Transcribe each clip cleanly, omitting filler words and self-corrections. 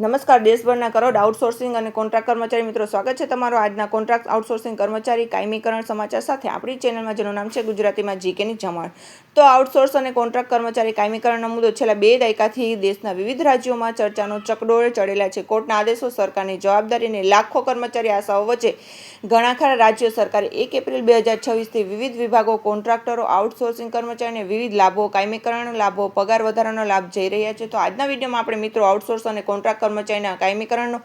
નમસ્કાર. દેશભરના કરોડ આઉટસોર્સિંગ અને કોન્ટ્રાક્ટ કર્મચારી મિત્રો, સ્વાગત છે તમારો આજના કોન્ટ્રાક્ટ આઉટસોર્સિંગ કર્મચારી કાયમીકરણ સમાચાર સાથે. આપણી ચેનલમાં જેનું નામ છે ગુજરાતીમાં જીકેની જમાણ. તો આઉટસોર્સ અને કોન્ટ્રાક્ટ કર્મચારી કાયમીકરણનો મુદ્દો છેલ્લા 2 દાયકાથી દેશના વિવિધ રાજ્યોમાં ચર્ચાનો ચકડોળે ચડેલા છે. કોર્ટના આદેશો, સરકારની જવાબદારી અને લાખો કર્મચારી આશાઓ વચ્ચે ઘણા ખરા રાજ્યો સરકારે 1 એપ્રિલ 2026થી વિવિધ વિભાગો, કોન્ટ્રાક્ટરો, આઉટસોર્સિંગ કર્મચારીઓને વિવિધ લાભો, કાયમીકરણ લાભો, પગાર વધારાનો લાભ જઈ રહ્યા છે. તો આજના વિડીયોમાં આપણે મિત્રો આઉટસોર્સ અને કોન્ટ્રાક્ટ કર્મચારીના કાયમીકરણનો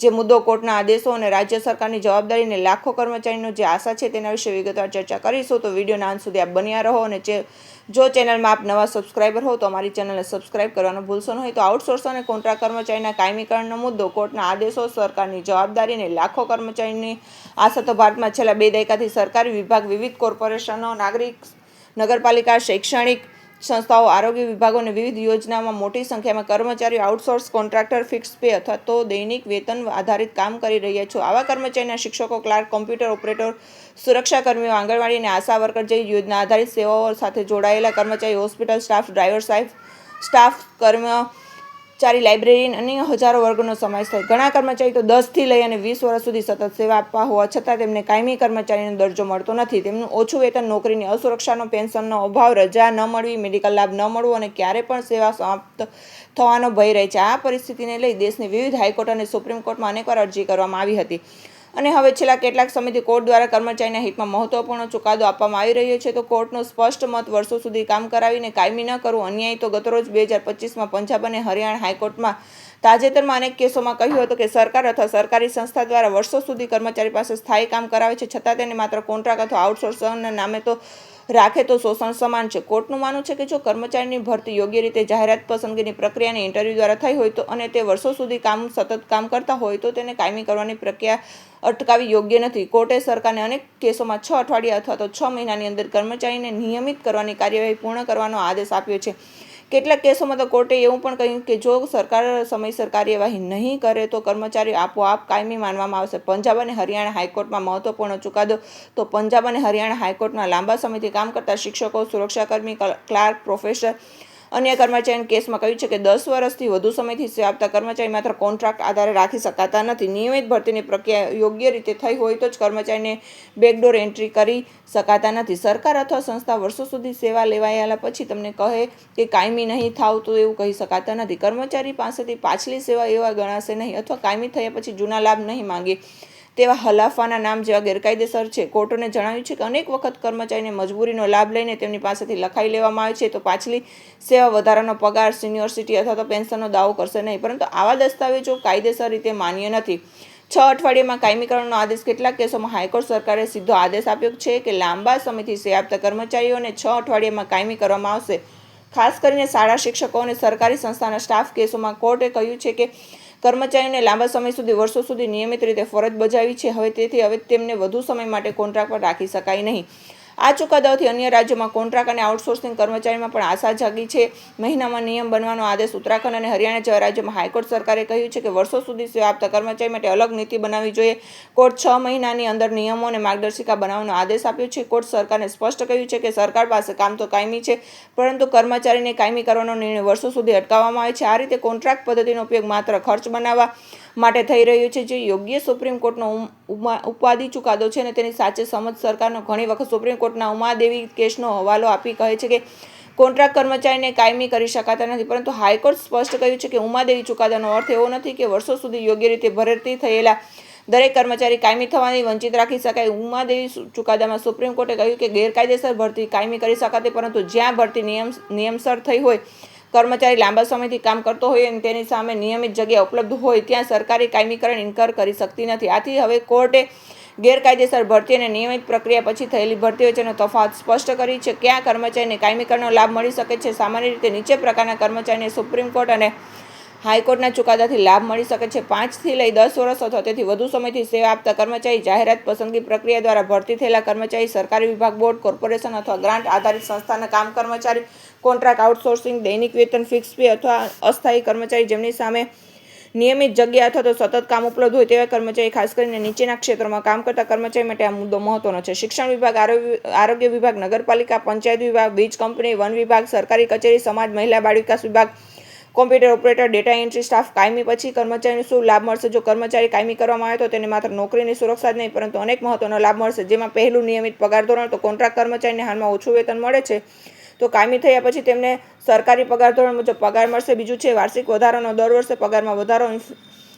જે મુદ્દો, કોર્ટના આદેશો અને રાજ્ય સરકારની જવાબદારીને લાખો કર્મચારીનો જે આશા છે તેના વિશે વિગતવાર ચર્ચા કરીશું. તો વિડીયોના અંત સુધી આપ બન્યા રહો અને જો ચેનલમાં આપ નવા સબસ્ક્રાઈબર હો તો અમારી ચેનલને સબસ્ક્રાઈબ કરવાનું ભૂલશો નહીં. તો આઉટસોર્સ અને કોન્ટ્રાક્ટ કર્મચારીના કાયમીકરણનો મુદ્દો, કોર્ટના આદેશો, સરકારની જવાબદારી અને લાખો કર્મચારીની આશા. તો ભારતમાં છેલ્લા 2 દાયકાથી સરકારી વિભાગ, વિવિધ કોર્પોરેશનો, નગરપાલિકા, શૈક્ષણિક સંસ્થાઓ, આરોગ્ય વિભાગો અને વિવિધ યોજનાઓમાં મોટી સંખ્યામાં કર્મચારીઓ આઉટસોર્સ, કોન્ટ્રાક્ટર, ફિક્સ પે અથવા તો દૈનિક વેતન આધારિત કામ કરી રહ્યા છે. આવા કર્મચારીના શિક્ષકો, ક્લાર્ક, કોમ્પ્યુટર ઓપરેટર, સુરક્ષાકર્મીઓ, આંગણવાડી અને આશા વર્કર જેવી યોજના આધારિત સેવાઓ સાથે જોડાયેલા કર્મચારી, હોસ્પિટલ સ્ટાફ, ડ્રાઈવર સ્ટાફ, કર્મચારી, લાઇબ્રેરિયન અને હજારો વર્ગનો સમાવેશ થાય. ઘણા કર્મચારી તો 10 થી લઈ અને 20 વર્ષ સુધી સતત સેવા આપવા હોવા છતાં તેમને કાયમી કર્મચારીનો દરજ્જો મળતો નથી. તેમનું ઓછું વેતન, નોકરીની અસુરક્ષાનો, પેન્શનનો અભાવ, રજા ન મળવી, મેડિકલ લાભ ન મળવો અને ક્યારે પણ સેવા સમાપ્ત થવાનો ભય રહે છે. આ પરિસ્થિતિને લઈ દેશની વિવિધ હાઈકોર્ટ અને સુપ્રીમ કોર્ટમાં અનેકવાર અરજી કરવામાં આવી હતી અને હવે છેલ્લા કેટલાક સમયથી કોર્ટ દ્વારા કર્મચારીના હિતમાં મહત્વપૂર્ણ ચુકાદો આપવામાં આવી રહ્યો છે. તો કોર્ટનો સ્પષ્ટ મત, વર્ષો સુધી કામ કરાવીને કાયમી ન કરવું અન્યાય. તો ગતરોજ 2025માં પંજાબ અને હરિયાણા હાઈકોર્ટમાં તાજેતરમાં અનેક કેસોમાં કહ્યું હતું કે સરકાર અથવા સરકારી સંસ્થા દ્વારા વર્ષો સુધી કર્મચારી પાસે સ્થાયી કામ કરાવે છે, છતાં તેને માત્ર કોન્ટ્રાક્ટ અથવા આઉટસોર્સના નામે તો રાખે તો શોષણ સમાન છે. કોર્ટનું માનવું છે કે જો કર્મચારીની ભરતી યોગ્ય રીતે જાહેરાત, પસંદગીની પ્રક્રિયાની ઇન્ટરવ્યૂ દ્વારા થઈ હોય તો અને તે વર્ષો સુધી સતત કામ કરતા હોય તો તેને કાયમી કરવાની પ્રક્રિયા અટકાવવી યોગ્ય નથી. કોર્ટે સરકારને અનેક કેસોમાં 6 અઠવાડિયા અથવા તો 6 મહિનાની અંદર કર્મચારીને નિયમિત કરવાની કાર્યવાહી પૂર્ણ કરવાનો આદેશ આપ્યો છે. કેટલાક કેસોમાં તો કોર્ટે એવું પણ કહ્યું કે જો સરકાર સમયસર કાર્યવાહી નહીં કરે તો કર્મચારી આપોઆપ કાયમી માનવામાં આવશે. પંજાબ અને હરિયાણા હાઈકોર્ટમાં મહત્વપૂર્ણ ચુકાદો. તો પંજાબ અને હરિયાણા હાઈકોર્ટમાં લાંબા સમયથી કામ કરતા શિક્ષકો, સુરક્ષાકર્મી, ક્લાર્ક, પ્રોફેસર, અન્ય કર્મચારીના કેસમાં કહ્યું છે કે 10 વર્ષથી વધુ સમયથી સેવા આપતા કર્મચારી માત્ર કોન્ટ્રાક્ટ આધારે રાખી શકાતા નથી. નિયમિત ભરતીની પ્રક્રિયા યોગ્ય રીતે થઈ હોય તો જ કર્મચારીને બેકડોર એન્ટ્રી કરી શકાતા નથી. સરકાર અથવા સંસ્થા વર્ષો સુધી સેવા લેવાયેલા પછી તમને કહે કે કાયમી નહીં થાવ તો એવું કહી શકાતા નથી. કર્મચારી પાસેથી પાછલી સેવા એવા ગણાશે નહીં અથવા કાયમી થયા પછી જૂના લાભ નહીં માંગે તેવા હલાફાના નામ જેવા ગેરકાયદેસર છે. કોર્ટોને જણાવ્યું છે કે અનેક વખત કર્મચારીને મજબૂરીનો લાભ લઈને તેમની પાસેથી લખાઈ લેવામાં આવે છે તો પાછલી સેવા, વધારાનો પગાર, સિનિયોરિટી અથવા તો પેન્શનનો દાવો કરશે નહીં, પરંતુ આવા દસ્તાવેજો કાયદેસર રીતે માન્ય નથી. 6 અઠવાડિયામાં કાયમીકરણનો આદેશ. કેટલાક કેસોમાં હાઈકોર્ટ સરકારે સીધો આદેશ આપ્યો છે કે લાંબા સમયથી સેવા આપતા કર્મચારીઓને 6 અઠવાડિયામાં કાયમી કરવામાં આવશે. ખાસ કરીને શાળા શિક્ષકો અને સરકારી સંસ્થાના સ્ટાફ કેસોમાં કોર્ટે કહ્યું છે કે કર્મચારીઓને લાંબા સમય સુધી, વર્ષો સુધી નિયમિત રીતે ફરજ બજાવી છે, હવે તેમને વધુ સમય માટે કોન્ટ્રાક્ટ પર રાખી શકાય નહીં. આ ચુકાદાઓથી અન્ય રાજ્યોમાં કોન્ટ્રાક્ટ અને આઉટસોર્સિંગ કર્મચારીમાં પણ આશા જાગી છે. મહિનામાં નિયમ બનવાનો આદેશ. ઉત્તરાખંડ અને હરિયાણા જેવા રાજ્યોમાં હાઈકોર્ટ સરકારે કહ્યું છે કે વર્ષો સુધી સેવા આપતા કર્મચારી માટે અલગ નીતિ બનાવવી જોઈએ. કોર્ટ 6 મહિનાની અંદર નિયમો અને માર્ગદર્શિકા બનાવવાનો આદેશ આપ્યો છે. કોર્ટ સરકારને સ્પષ્ટ કહ્યું છે કે સરકાર પાસે કામ તો કાયમી છે, પરંતુ કર્મચારીને કાયમી કરવાનો નિર્ણય વર્ષો સુધી અટકાવવામાં આવે છે. આ રીતે કોન્ટ્રાક્ટ પદ્ધતિનો ઉપયોગ માત્ર ખર્ચ બનાવવા માટે થઈ રહ્યું છે, જે યોગ્ય સુપ્રીમ કોર્ટનો ઉપાધિ ચુકાદો છે અને તેની સાચે સમજ સરકારનો ઘણી વખત સુપ્રીમ કોર્ટના ઉમાદેવી કેસનો હવાલો આપી કહે છે કે કોન્ટ્રાક્ટ કર્મચારીને કાયમી કરી શકાતા નથી, પરંતુ હાઈકોર્ટ સ્પષ્ટ કહ્યું છે કે ઉમાદેવી ચુકાદાનો અર્થ એવો નથી કે વર્ષો સુધી યોગ્ય રીતે ભરતી થયેલા દરેક કર્મચારી કાયમી થવાની વંચિત રાખી શકાય. ઉમાદેવી ચુકાદામાં સુપ્રીમ કોર્ટે કહ્યું કે ગેરકાયદેસર ભરતી કાયમી કરી શકાતી, પરંતુ જ્યાં ભરતી નિયમસર થઈ હોય, કર્મચારી લાંબા સમયથી કામ કરતો હોય અને તેની સામે નિયમિત જગ્યા ઉપલબ્ધ હોય ત્યાં સરકારી કાયમીકરણ ઇનકાર કરી શકતી નથી. આથી હવે કોર્ટે ગેરકાયદેસર ભરતી અને નિયમિત પ્રક્રિયા પછી થયેલી ભરતી વચ્ચેનો તફાવત સ્પષ્ટ કરી છે. ક્યાં કર્મચારીને કાયમીકરણનો લાભ મળી શકે છે? સામાન્ય રીતે નીચે પ્રકારના કર્મચારીને સુપ્રીમ કોર્ટ અને હાઈકોર્ટના ચુકાદાથી લાભ મળી શકે છે. 5 થી લઈ 10 વર્ષ અથવા તેથી વધુ સમયથી સેવા આપતા કર્મચારી, જાહેરાત, પસંદગી પ્રક્રિયા દ્વારા ભરતી થયેલા કર્મચારી, સરકારી વિભાગ, બોર્ડ, કોર્પોરેશન અથવા ગ્રાન્ટ આધારિત સંસ્થાના કામ કર્મચારી, કોન્ટ્રાક્ટ આઉટસોર્સિંગ, દૈનિક વેતન, ફિક્સ પે અથવા અસ્થાયી કર્મચારી જેમની સામે નિયમિત જગ્યા અથવા તો સતત કામ ઉપલબ્ધ હોય તેવા કર્મચારી. ખાસ કરીને નીચેના ક્ષેત્રોમાં કામ કરતા કર્મચારી માટે આ મુદ્દો મહત્વનો છે. શિક્ષણ વિભાગ, આરોગ્ય વિભાગ, નગરપાલિકા, પંચાયત વિભાગ, વીજ કંપની, વન વિભાગ, સરકારી કચેરી, સમાજ, મહિલા બાળ વિકાસ વિભાગ, computer operator, data entry staff કાયમી પછી કર્મચારીને શું લાભ મળશે? જો કર્મચારી કાયમી કરવામાં આવે તો તેને માત્ર નોકરીની સુરક્ષા જ નહીં પરંતુ અનેક મહત્વનો લાભ મળશે, જેમાં પહેલું નિયમિત પગાર ધોરણ. તો કોન્ટ્રાક્ટ કર્મચારીને હાલમાં ઓછું વેતન મળે છે, તો કાયમી થયા પછી તેમને સરકારી પગાર ધોરણ મુજબ પગાર મળશે. બીજું છે વાર્ષિક વધારાનો, દર વર્ષે પગારમાં વધારો,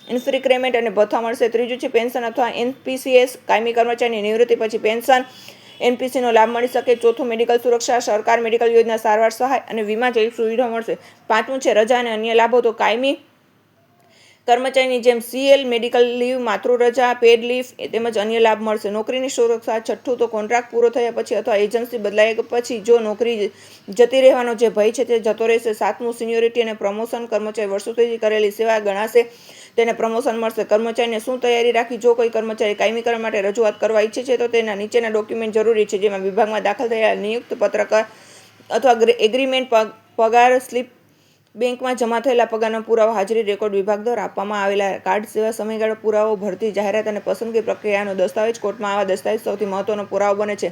ઇન્ક્રીમેન્ટ અને ભથ્થા મળશે. ત્રીજું છે પેન્શન અથવા એનપીસીએસ, કાયમી કર્મચારીની નિવૃત્તિ પછી પેન્શન એનપીસીનો લાભ મળી શકે. ચોથું મેડિકલ સુરક્ષા, સરકાર મેડિકલ યોજના, સારવાર સહાય અને વીમા જેવી સુવિધા મળશે. પાંચમું છે રજા અને અન્ય લાભો. તો કાયમી કર્મચારીની જેમ સીએલ, મેડિકલ લીવ, માતૃ રજા, પેડ લીવ તેમજ અન્ય લાભ મળશે. નોકરીની સુરક્ષા. છઠ્ઠું તો કોન્ટ્રાક્ટ પૂરો થયા પછી અથવા એજન્સી બદલાયા પછી જો નોકરી જતી રહેવાનો જે ભય છે તે જતો રહેશે. સાતમું સિનિયોરિટી અને પ્રમોશન, કર્મચારી વર્ષો સુધી કરેલી સેવા ગણાશે, તેને પ્રમોશન મળશે. કર્મચારીને શું તૈયારી રાખવી? જો કોઈ કર્મચારી કાયમીકરણ માટે રજૂઆત કરવા ઈચ્છે છે તો તેના નીચેના ડોક્યુમેન્ટ જરૂરી છે, જેમાં વિભાગમાં દાખલ થયેલા નિયુક્ત પત્રક અથવા એગ્રીમેન્ટ, પગાર સ્લીપ, બેંકમાં જમા થયેલા પગારનો પુરાવો, હાજરી રેકોર્ડ, વિભાગ દ્વારા આપવામાં આવેલા કાર્ડ, સેવા સમયગાળો પુરાવો, ભરતી જાહેરાત અને પસંદગી પ્રક્રિયાનો દસ્તાવેજ. કોર્ટમાં આવા દસ્તાવેજ સૌથી મહત્વનો પુરાવો બને છે.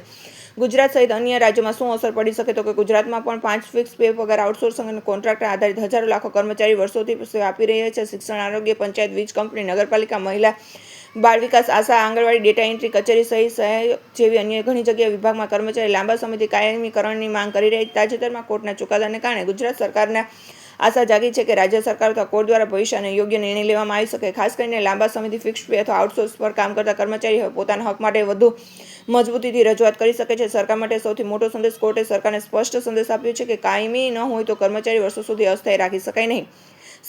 ગુજરાત સહિત અન્ય રાજ્યોમાં શું અસર પડી શકે? તો કે ગુજરાતમાં પણ 5 ફિક્સ પે પગાર, આઉટસોર્સિંગ અને કોન્ટ્રાક્ટ આધારિત હજારો લાખો કર્મચારી વર્ષોથી સેવા આપી રહ્યા છે. શિક્ષણ, આરોગ્ય, પંચાયત, વીજ કંપની, નગરપાલિકા, મહિલા બાળ વિકાસ, આશા, આંગણવાડી, ડેટા એન્ટ્રી, કચેરી સહાયક જેવી અન્ય ઘણી જગ્યાએ વિભાગમાં કર્મચારી લાંબા સમયથી કાયમીકરણની માંગ કરી રહી. તાજેતરમાં કોર્ટના ચુકાદાને કારણે ગુજરાત સરકારના આશા જાગી છે કે રાજ્ય સરકાર અથવા કોર્ટ દ્વારા ભવિષ્યને યોગ્ય નિર્ણય લેવામાં આવી શકે. ખાસ કરીને લાંબા સમયથી ફિક્સ પે અથવા આઉટસોર્સ પર કામ કરતા કર્મચારી હવે પોતાના હક માટે વધુ મજબૂતીથી રજૂઆત કરી શકે છે. સરકાર માટે સૌથી મોટો સંદેશ. કોર્ટે સરકારને સ્પષ્ટ સંદેશ આપ્યો છે કે કાયમી ન હોય તો કર્મચારી વર્ષો સુધી અસ્થાયી રાખી શકાય નહીં.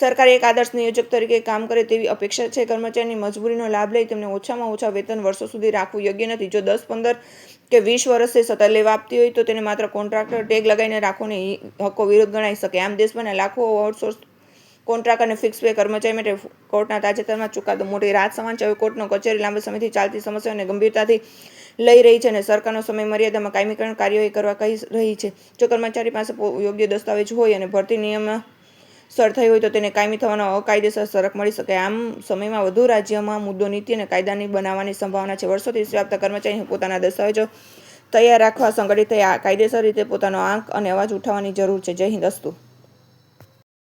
સરકારે એક આદર્શ નિયોજક તરીકે કામ કરે તેવી અપેક્ષા છે. કર્મચારીની મજબૂરીનો લાભ લઈ તેમને ઓછામાં ઓછા વેતન વર્ષો સુધી રાખવું યોગ્ય નથી. જો 10, 15 કે 20 વર્ષથી સતત લેવા આપતી હોય તો તેને માત્ર કોન્ટ્રાક્ટર ટેગ લગાવીને રાખોને હક્કો વિરોધ ગણાઈ શકે. આમ દેશભરના લાખો આઉટસોર્સ, કોન્ટ્રાક્ટ અને ફિક્સ પે કર્મચારી માટે કોર્ટના તાજેતરમાં ચુકાદો મોટી રાહત સમાન છે. હવે કોર્ટનો કચેરી લાંબા સમયથી ચાલતી સમસ્યાઓને ગંભીરતાથી લઈ રહી છે અને સરકારનો સમય મર્યાદામાં કાયમીકરણ કાર્યવાહી કરવા કહી રહી છે. જો કર્મચારી પાસે યોગ્ય દસ્તાવેજ હોય અને ભરતી નિયમ સર થઈ હોય તો તેને કાયમી થવાનો અકાયદેસર શરક મળી શકે. આમ સમયમાં વધુ રાજ્યમાં મુદ્દો નીતિ અને કાયદાની બનાવવાની સંભાવના છે. વર્ષોથી સેવા આપતા કર્મચારીને પોતાના દસ્તાવેજો તૈયાર રાખવા, સંગઠિત થઈ કાયદેસર રીતે પોતાનો આંક અને અવાજ ઉઠાવવાની જરૂર છે. જય હિન્દ. અસ્તુ.